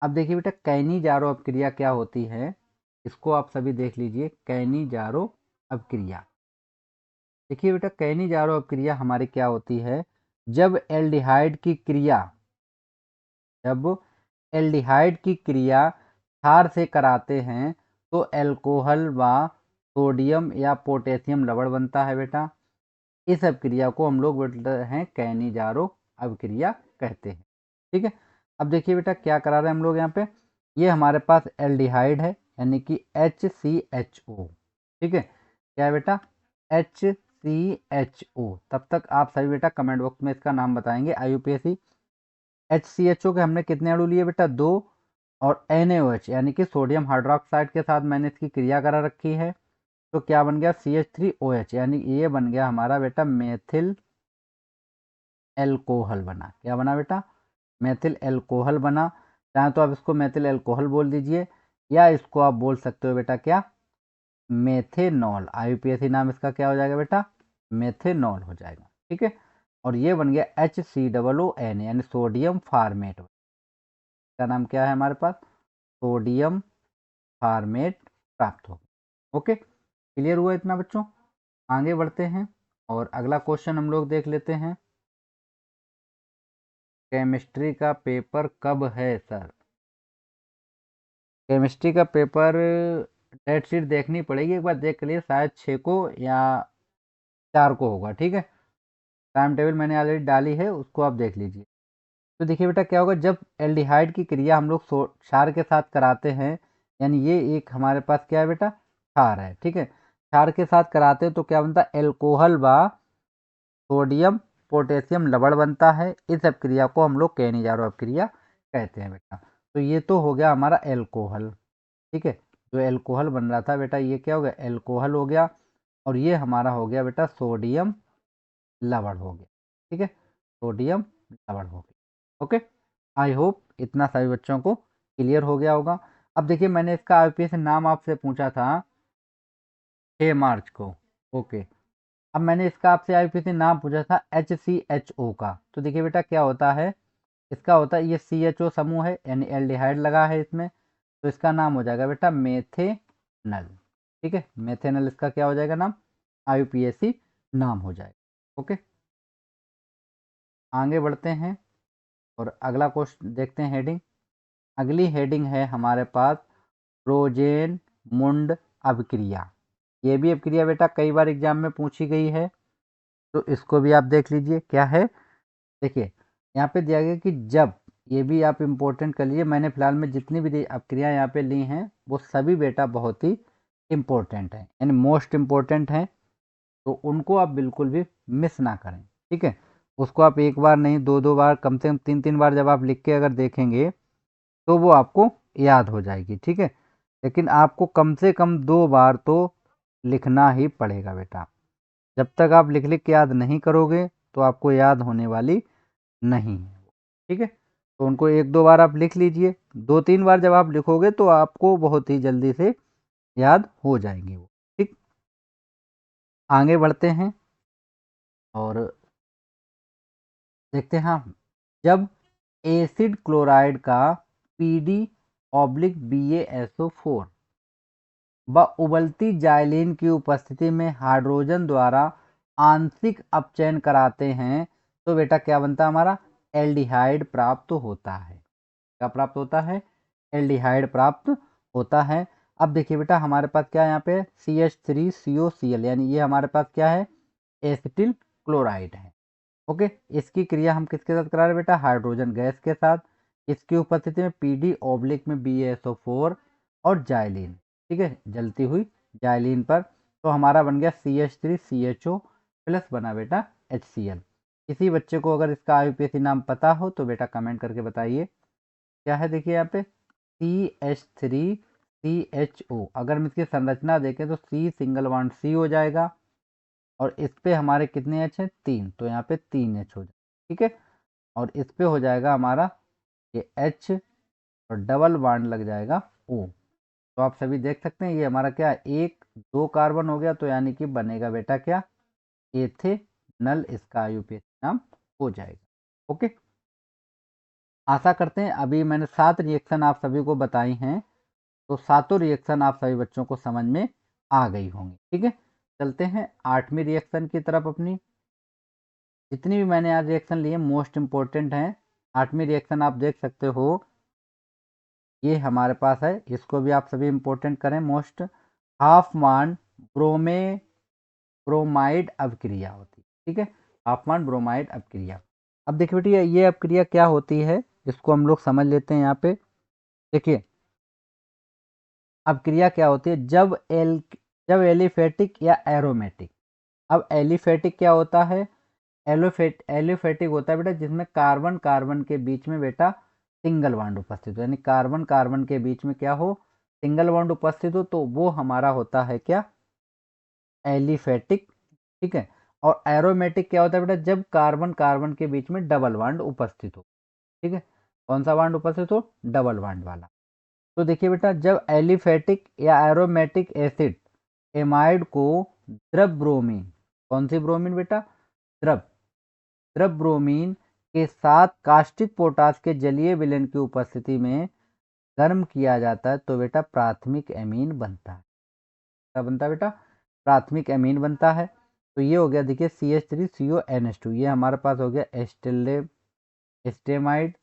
अब देखिए बेटा कैनिजारो अपक्रिया क्या होती है, इसको आप सभी देख लीजिए। कैनिजारो अपक्रिया, देखिए बेटा कैनिजारो अपक्रिया हमारी क्या होती है, जब एल्डिहाइड की क्रिया, जब एल्डिहाइड की क्रिया क्षार से कराते हैं तो एल्कोहल व सोडियम या पोटेशियम लवण बनता है बेटा। इस अपक्रिया को हम लोग बोलते हैं कैनिजारो अपक्रिया कहते हैं। ठीक है, अब देखिए बेटा क्या करा रहे हैं हम लोग यहाँ पे, ये हमारे पास एल्डिहाइड है यानी कि HCHO। ठीक है, क्या है बेटा, HCHO। तब तक आप सभी बेटा कमेंट बॉक्स में इसका नाम बताएंगे IUPAC। HCHO के हमने कितने अणु लिए बेटा, 2, और NaOH यानी कि सोडियम हाइड्रोक्साइड के साथ मैंने इसकी क्रिया करा रखी है, तो क्या बन गया CH3OH, यानी ये बन गया हमारा बेटा मेथिल एल्कोहल बना। क्या बना बेटा, मेथिल एल्कोहल बना। चाहे तो आप इसको मेथिल एल्कोहल बोल दीजिए, या इसको आप बोल सकते हो बेटा क्या, मेथेनॉल। IUPAC नाम इसका क्या हो जाएगा बेटा, मेथेनॉल हो जाएगा। ठीक है, और ये बन गया HCOON यानी सोडियम फार्मेट। का नाम क्या है हमारे पास, सोडियम फार्मेट प्राप्त हो। ओके, क्लियर हुआ इतना बच्चों। आगे बढ़ते हैं और अगला क्वेश्चन हम लोग देख लेते हैं। केमिस्ट्री का पेपर कब है सर? केमिस्ट्री का पेपर डेट शीट देखनी पड़ेगी, एक बार देख लिए, शायद 6 को या 4 को होगा। ठीक है, टाइम टेबल मैंने ऑलरेडी डाली है, उसको आप देख लीजिए। तो देखिए बेटा क्या होगा, जब एल्डिहाइड की क्रिया हम लोग क्षार के साथ कराते हैं, यानी ये एक हमारे पास क्या है बेटा, क्षार है। ठीक है, क्षार के साथ कराते हैं तो क्या बनता है, एल्कोहल व सोडियम पोटेशियम लवण बनता है। इस अपक्रिया को हम लोग कैनिजारो अपक्रिया कहते हैं बेटा। तो ये तो हो गया हमारा एल्कोहल। ठीक है, जो एल्कोहल बन रहा था बेटा, ये क्या हो गया, एल्कोहल हो गया, और ये हमारा हो गया बेटा सोडियम लवण हो गया। ठीक है, सोडियम लवण हो गया। ओके, आई होप इतना सभी बच्चों को क्लियर हो गया होगा। अब देखिए मैंने इसका IUPAC नाम आपसे पूछा था 6 मार्च को। ओके, अब मैंने इसका आपसे IUPAC नाम पूछा था HCHO का। तो देखिए बेटा क्या होता है, इसका होता है, ये CHO समूह है यानी एल्डिहाइड लगा है इसमें, तो इसका नाम हो जाएगा बेटा मेथेनल। ठीक है, मेथेनल इसका क्या हो जाएगा नाम, IUPAC नाम हो जाएगा। ओके, आगे बढ़ते हैं और अगला क्वेश्चन देखते हैं हेडिंग। अगली हेडिंग है हमारे पास रोजेन मुंड अभिक्रिया। ये भी अभिक्रिया बेटा कई बार एग्जाम में पूछी गई है, तो इसको भी आप देख लीजिए क्या है। देखिए यहाँ पे दिया गया कि जब, ये भी आप इम्पोर्टेंट कर लीजिए, मैंने फिलहाल में जितनी भी अभिक्रिया यहाँ पे ली हैं वो सभी बेटा बहुत ही इम्पोर्टेंट हैं, यानी मोस्ट इम्पोर्टेंट हैं, तो उनको आप बिल्कुल भी मिस ना करें। ठीक है, उसको आप एक बार नहीं, 2 बार, कम से कम 3 बार जब आप लिख के अगर देखेंगे तो वो आपको याद हो जाएगी। ठीक है, लेकिन आपको कम से कम 2 बार तो लिखना ही पड़ेगा बेटा। जब तक आप लिख लिख के याद नहीं करोगे तो आपको याद होने वाली नहीं है। ठीक है, तो उनको 1-2 बार आप लिख लीजिए, 2-3 बार जब आप लिखोगे तो आपको बहुत ही जल्दी से याद हो जाएंगे वो। ठीक, आगे बढ़ते हैं और देखते हैं। हाँ, जब एसिड क्लोराइड का PD/BaSO4 व उबलती जाइलिन की उपस्थिति में हाइड्रोजन द्वारा आंशिक अपचयन कराते हैं तो बेटा क्या बनता है हमारा, एल्डिहाइड प्राप्त होता है। क्या प्राप्त होता है, एल्डिहाइड प्राप्त होता है। अब देखिए बेटा हमारे पास क्या है यहाँ पे, CH3COCl, यानी ये हमारे पास क्या है, एसिटिल क्लोराइड है। ओके, इसकी क्रिया हम किसके साथ करा रहे हैं बेटा, हाइड्रोजन गैस के साथ। इसकी उपस्थिति में PD/BaSO4 और जाइलिन, ठीक है, जलती हुई जाइलिन पर, तो हमारा बन गया CH3CHO प्लस बना बेटा HCl। किसी बच्चे को अगर इसका IUPAC नाम पता हो तो बेटा कमेंट करके बताइए क्या है। देखिए यहाँ पे CH3CHO, अगर हम इसकी संरचना देखें तो C सिंगल बॉन्ड C हो जाएगा, और इस पे हमारे कितने एच हैं, 3, तो यहाँ पे 3H हो जाएगा। ठीक है, और इस पे हो जाएगा हमारा ये H, और डबल बॉन्ड लग जाएगा O। तो आप सभी देख सकते हैं ये हमारा क्या है, 1-2 कार्बन हो गया, तो यानी कि बनेगा बेटा क्या, एथेनल, इसका IUPAC नाम हो जाएगा। ओके, आशा करते हैं अभी मैंने 7 रिएक्शन आप सभी को बताई हैं, तो सातों रिएक्शन आप सभी बच्चों को समझ में आ गई होंगी। ठीक है, चलते हैं 8वीं रिएक्शन की तरफ अपनी। जितनी भी मैंने आज रिएक्शन लिए मोस्ट इम्पोर्टेंट हैं। 8वीं रिएक्शन आप देख सकते हो, ये हमारे पास है, इसको भी आप सभी इम्पोर्टेंट करें मोस्ट। हाफमान ब्रोमे ब्रोमाइड अभिक्रिया होती है। ठीक है, हाफमान ब्रोमाइड अभिक्रिया। अब देखिए बेटी ये अभिक्रिया क्या होती है, इसको हम लोग समझ लेते हैं। यहाँ पे देखिए अभिक्रिया क्या होती है, जब एलिफेटिक या एरोमेटिक। अब एलिफेटिक क्या होता है, एलिफेटिक होता है बेटा जिसमें कार्बन कार्बन के बीच में बेटा सिंगल बॉन्ड उपस्थित हो, यानी कार्बन कार्बन के बीच में क्या हो, सिंगल बॉन्ड उपस्थित हो, तो वो हमारा होता है क्या, एलिफेटिक। ठीक है, और एरोमेटिक क्या होता है बेटा, जब कार्बन कार्बन के बीच में डबल बॉन्ड उपस्थित हो। ठीक है, कौन सा बॉन्ड उपस्थित हो, डबल बॉन्ड वाला। तो देखिए बेटा जब एलिफेटिक या एरोमेटिक एसिड एमाइड को द्रव ब्रोमीन, कौन सी ब्रोमीन बेटा, द्रव द्रव ब्रोमीन के साथ कास्टिक पोटास के जलीय विलयन की उपस्थिति में गर्म किया जाता है, तो बेटा प्राथमिक एमीन बनता है। क्या बनता है बेटा, प्राथमिक एमीन बनता है। तो ये हो गया देखिए CH3CONH2, ये हमारे पास हो गया एस्टेमाइड,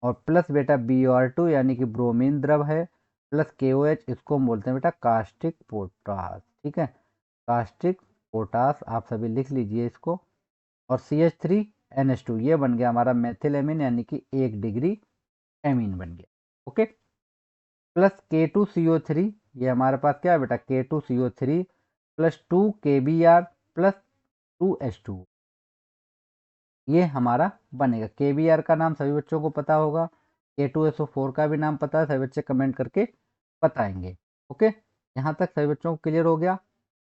और प्लस बेटा BR2 यानी कि ब्रोमीन द्रव है, प्लस KOH, इसको हम बोलते हैं बेटा कास्टिक पोटास। ठीक है, कास्टिक पोटास आप सभी लिख लीजिए इसको। और CH3NH2 ये बन गया हमारा मेथिल एमीन, यानी कि 1 डिग्री एमीन बन गया। ओके, प्लस K2CO3, ये हमारे पास क्या है बेटा, K2CO3 plus 2 KBr plus 2H2, ये हमारा बनेगा। KBr का नाम सभी बच्चों को पता होगा, K2SO4 का भी नाम पता है, सभी बच्चे कमेंट करके बताएंगे। ओके, यहाँ तक सभी बच्चों को क्लियर हो गया।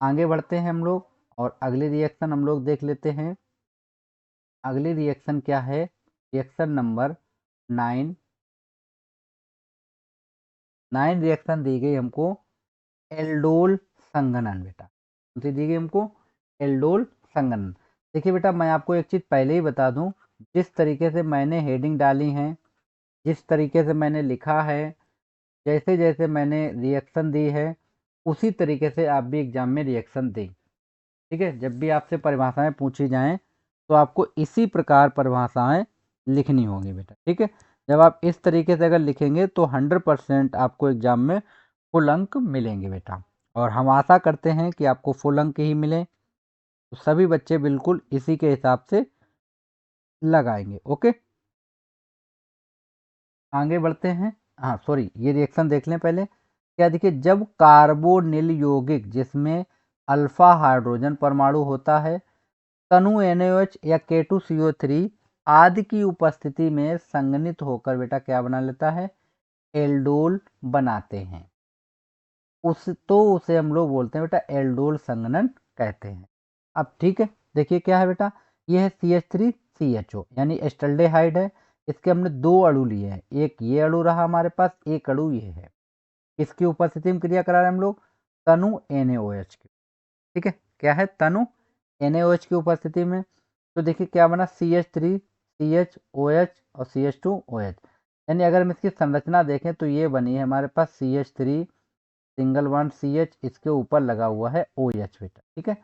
आगे बढ़ते हैं हम लोग और अगली रिएक्शन हम लोग देख लेते हैं। अगली रिएक्शन क्या है, रिएक्शन नंबर 9। 9 रिएक्शन दी गई हमको एल्डोल संघनन बेटा, कौन सी दी गई हमको, एल्डोल संघनन। देखिए बेटा मैं आपको एक चीज़ पहले ही बता दूं, जिस तरीके से मैंने हेडिंग डाली है, जिस तरीके से मैंने लिखा है, जैसे जैसे मैंने रिएक्शन दी है, उसी तरीके से आप भी एग्जाम में रिएक्शन दें। ठीक है, जब भी आपसे परिभाषाएं पूछी जाएं तो आपको इसी प्रकार परिभाषाएं लिखनी होगी बेटा। ठीक है, जब आप इस तरीके से अगर लिखेंगे तो 100% आपको एग्जाम में फुल अंक मिलेंगे बेटा, और हम आशा करते हैं कि आपको फुल अंक ही मिले। तो सभी बच्चे बिल्कुल इसी के हिसाब से लगाएंगे। ओके, आगे बढ़ते हैं। हाँ सॉरी, ये रिएक्शन देख लें पहले। क्या देखिए, जब कार्बोनिल यौगिक जिसमें अल्फा हाइड्रोजन परमाणु होता है तनु NaOH या K2CO3 आदि की उपस्थिति में संघनित होकर बेटा क्या बना लेता है, एल्डोल बनाते हैं, उसे हम लोग बोलते हैं बेटा एल्डोल संघनन कहते हैं। अब ठीक है, देखिए क्या है बेटा, ये है CH3CHO यानी एस्टल्डेहाइड है। इसके हमने 2 अणु लिए हैं, एक ये अणु रहा हमारे पास, एक अणु ये है। इसकी उपस्थिति में क्रिया करा रहे हैं हम लोग तनु NaOH की। ठीक है, क्या है, तनु NaOH की उपस्थिति में। तो देखिए क्या बना, CH3 CHOH और CH2OH, यानी अगर हम इसकी संरचना देखें तो ये बनी है हमारे पास CH3 सिंगल बॉन्ड CH, इसके ऊपर लगा हुआ है OH बेटा। ठीक है,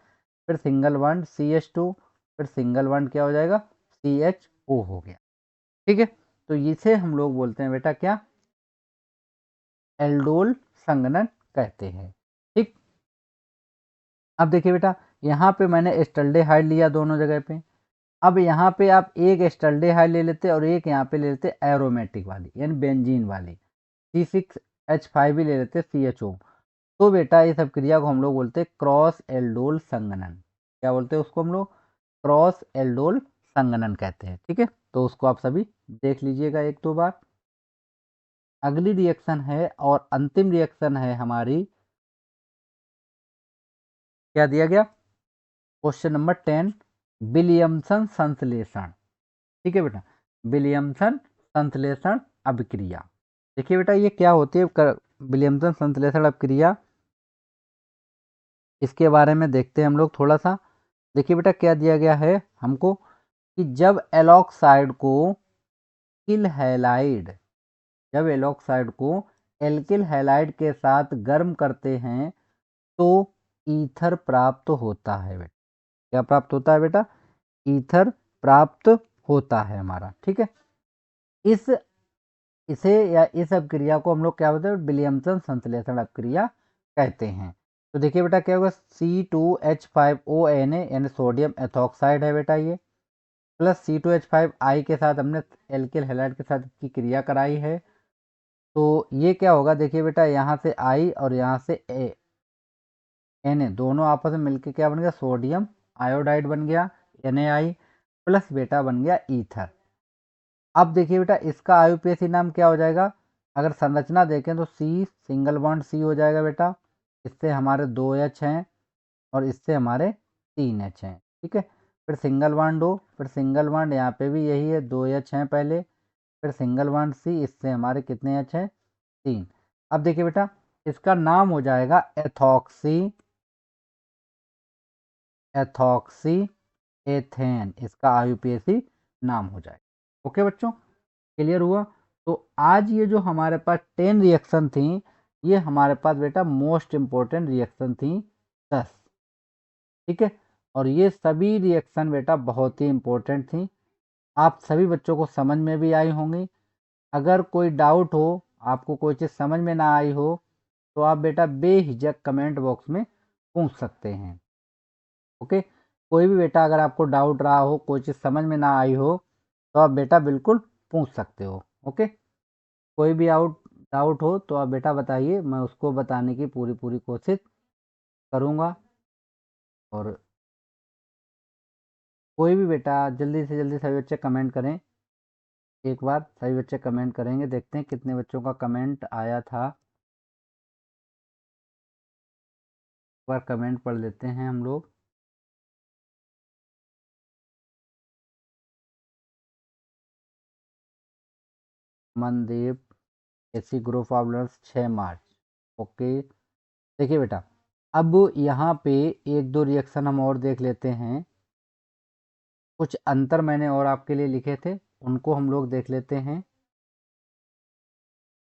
फिर सिंगल बॉन्ड CH2, फिर सिंगल बॉन्ड क्या हो जाएगा, CHO हो गया। ठीक है, तो इसे हम लोग बोलते हैं बेटा क्या, एल्डोल संघनन कहते हैं। ठीक, अब देखिए बेटा यहाँ पे मैंने एस्टल्डेहाइड लिया दोनों जगह पे। अब यहाँ पे आप एक एस्टल्डेहाइड ले लेते और एक यहाँ पे ले लेते एरोमेटिक वाली यानी बेंजीन वाली, C6H5 भी ले लेते CHO। तो बेटा इस अभिक्रिया को हम लोग बोलते हैं क्रॉस एल्डोल संघनन। क्या बोलते हैं उसको हम लोग, क्रॉस एल्डोल संघनन कहते हैं। ठीक है, तो उसको आप सभी देख लीजिएगा 1-2 बार। अगली रिएक्शन है और अंतिम रिएक्शन है हमारी, क्या दिया गया, क्वेश्चन नंबर 10, विलियमसन संश्लेषण। ठीक है बेटा, विलियमसन संश्लेषण अभिक्रिया। देखिए बेटा ये क्या होती है विलियमसन संश्लेषण अभिक्रिया, इसके बारे में देखते हैं हम लोग थोड़ा सा। देखिए बेटा क्या दिया गया है हमको, कि जब एलॉक्साइड को एल्किल हैलाइड, जब एलॉक्साइड को एल्किल हैलाइड के साथ गर्म करते हैं तो ईथर प्राप्त होता है बेटा। क्या प्राप्त होता है बेटा? ईथर प्राप्त होता है हमारा, ठीक है। इस इसे या इस अपक्रिया को हम लोग क्या बोलते हैं? विलियमसन संश्लेषण अपक्रिया कहते हैं। तो देखिए बेटा क्या होगा, C2H5ONa यानी सोडियम एथॉक्साइड है बेटा ये, प्लस C2H5I के साथ हमने एल्किल हैलाइड के साथ की क्रिया कराई है। तो ये क्या होगा, देखिए बेटा यहाँ से I और यहाँ से Na दोनों आपस में मिलकर क्या बन गया? सोडियम आयोडाइड बन गया, NaI प्लस बेटा बन गया ईथर। अब देखिए बेटा इसका IUPAC नाम क्या हो जाएगा? अगर संरचना देखें तो C सिंगल बॉन्ड C हो जाएगा बेटा, इससे हमारे 2H हैं और इससे हमारे 3H हैं, ठीक है। फिर सिंगल बॉन्ड O, फिर सिंगल बॉन्ड यहाँ पे भी यही है, 2H हैं पहले, फिर सिंगल बॉन्ड C, इससे हमारे कितने H हैं? 3। अब देखिए बेटा इसका नाम हो जाएगा एथॉक्सी एथेन, इसका IUPAC नाम हो जाएगा। ओके बच्चों, क्लियर हुआ? तो आज ये जो हमारे पास 10 रिएक्शन थी, ये हमारे पास बेटा मोस्ट इंपॉर्टेंट रिएक्शन थी 10, ठीक है। और ये सभी रिएक्शन बेटा बहुत ही इंपॉर्टेंट थी, आप सभी बच्चों को समझ में भी आई होंगी। अगर कोई डाउट हो, आपको कोई चीज़ समझ में ना आई हो, तो आप बेटा बेहिचक कमेंट बॉक्स में पूछ सकते हैं। ओके, कोई भी बेटा अगर आपको डाउट रहा हो, कोई चीज़ समझ में ना आई हो, तो आप बेटा बिल्कुल पूछ सकते हो। ओके, कोई भी डाउट हो तो आप बेटा बताइए, मैं उसको बताने की पूरी पूरी कोशिश करूँगा। और कोई भी बेटा जल्दी से जल्दी सभी बच्चे कमेंट करें, एक बार सभी बच्चे कमेंट करेंगे, देखते हैं कितने बच्चों का कमेंट आया था। एक बार कमेंट पढ़ लेते हैं हम लोग। Mandeep, AC group of learners 6 March. Okay, देखिए बेटा अब यहाँ पे एक दो रिएक्शन हम और देख लेते हैं, कुछ अंतर मैंने और आपके लिए लिखे थे, उनको हम लोग देख लेते हैं।